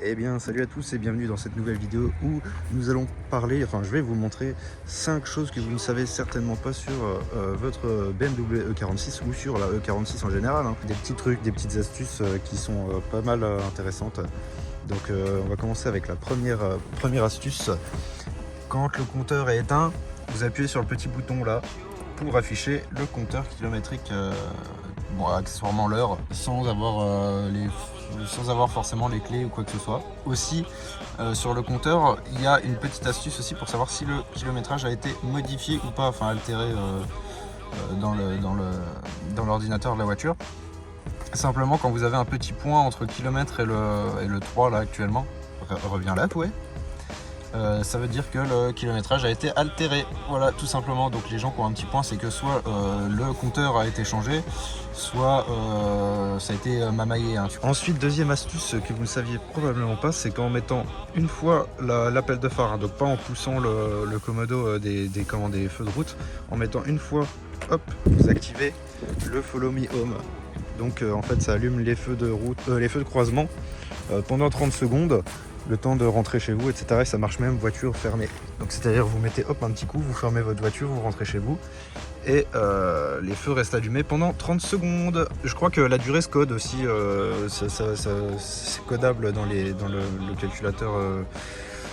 Eh bien salut à tous et bienvenue dans cette nouvelle vidéo où nous allons parler, je vais vous montrer 5 choses que vous ne savez certainement pas sur votre BMW E46 ou sur la E46 en général, hein. Des petits trucs, des petites astuces qui sont pas mal intéressantes. Donc on va commencer avec la première astuce. Quand le compteur est éteint, vous appuyez sur le petit bouton là pour afficher le compteur kilométrique, accessoirement l'heure, sans avoir forcément les clés ou quoi que ce soit. Aussi, sur le compteur, il y a une petite astuce aussi pour savoir si le kilométrage a été modifié ou pas, altéré dans l'ordinateur de la voiture. Simplement, quand vous avez un petit point entre kilomètre et le 3 là actuellement, reviens là, ouais. Ça veut dire que le kilométrage a été altéré, voilà, tout simplement. Donc les gens qui ont un petit point, c'est que soit le compteur a été changé, soit ça a été mamaillé, hein. Ensuite, deuxième astuce que vous ne saviez probablement pas, c'est qu'en mettant une fois l'appel de phare, hein, donc pas en poussant le commodo des feux de route, en mettant une fois, hop, vous activez le Follow Me Home. Donc en fait ça allume les feux de route, les feux de croisement pendant 30 secondes. Le temps de rentrer chez vous, etc. Et ça marche même voiture fermée. Donc c'est-à-dire vous mettez hop un petit coup, vous fermez votre voiture, vous rentrez chez vous et les feux restent allumés pendant 30 secondes. Je crois que la durée se code aussi, c'est codable dans le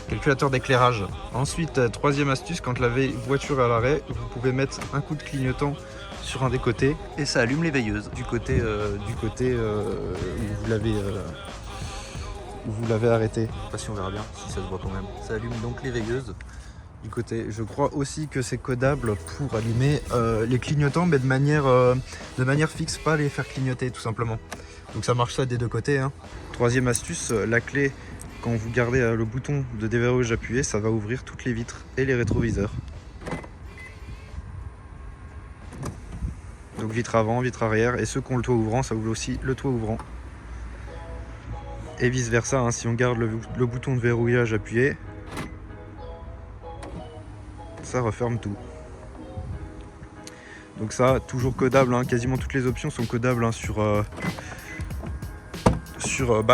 calculateur d'éclairage. Ensuite, troisième astuce, quand la voiture est à l'arrêt, vous pouvez mettre un coup de clignotant sur un des côtés et ça allume les veilleuses du côté où vous l'avez arrêté. Je sais pas si on verra bien, si ça se voit quand même. Ça allume donc les veilleuses du côté. Je crois aussi que c'est codable pour allumer les clignotants, mais de manière fixe, pas les faire clignoter tout simplement. Donc ça marche ça des deux côtés, hein. Troisième astuce, la clé, quand vous gardez le bouton de déverrouillage appuyé, ça va ouvrir toutes les vitres et les rétroviseurs. Donc vitre avant, vitre arrière, et ceux qui ont le toit ouvrant, ça ouvre aussi le toit ouvrant. Et vice versa, hein, si on garde le bouton de verrouillage appuyé, ça referme tout. Donc ça, toujours codable, hein, quasiment toutes les options sont codables, hein,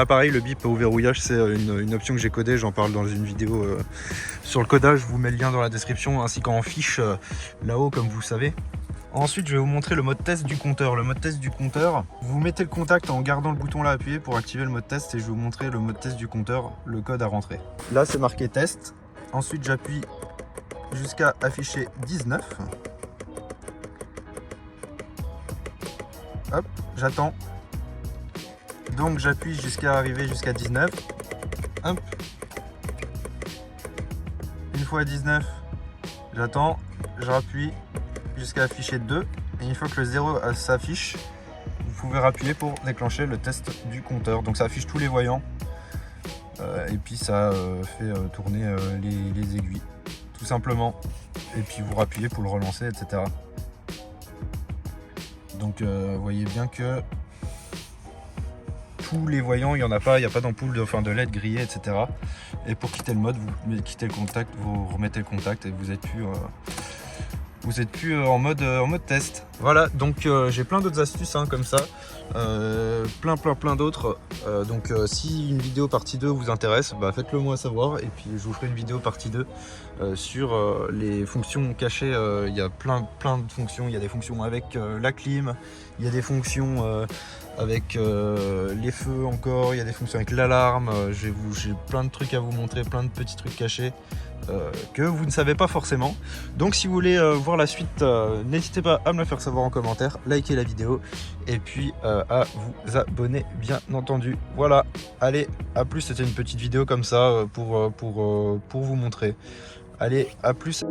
pareil, le bip au verrouillage, c'est une option que j'ai codée, j'en parle dans une vidéo sur le codage, je vous mets le lien dans la description, ainsi qu'en fiche là-haut, comme vous savez. Ensuite, je vais vous montrer le mode test du compteur. Le mode test du compteur, vous mettez le contact en gardant le bouton là appuyé pour activer le mode test et je vais vous montrer le mode test du compteur, le code à rentrer. Là, c'est marqué test. Ensuite, j'appuie jusqu'à afficher 19. Hop, j'attends. Donc, j'appuie jusqu'à arriver jusqu'à 19. Hop. Une fois à 19, j'attends, je rappuie jusqu'à afficher 2 et une fois que le 0 s'affiche, vous pouvez appuyer pour déclencher le test du compteur. Donc ça affiche tous les voyants et puis ça fait tourner les aiguilles tout simplement, et puis vous rappuyez pour le relancer, etc. Donc vous voyez bien que tous les voyants, il n'y a pas d'ampoule de LED grillée, etc. Et pour quitter le mode, vous quittez le contact, vous remettez le contact et vous êtes plus en mode test. Voilà, donc j'ai plein d'autres astuces, hein, comme ça, plein d'autres. Donc si une vidéo partie 2 vous intéresse, faites-le moi savoir et puis je vous ferai une vidéo partie 2 sur les fonctions cachées. Il y a plein de fonctions, il y a des fonctions avec la clim, il y a des fonctions avec les feux encore, il y a des fonctions avec l'alarme. J'ai plein de trucs à vous montrer, plein de petits trucs cachés que vous ne savez pas forcément. Donc si vous voulez voir la suite, n'hésitez pas à me le faire savoir en commentaire, likez la vidéo et puis à vous abonner bien entendu. Voilà, allez, à plus, c'était une petite vidéo comme ça pour vous montrer. Allez, à plus.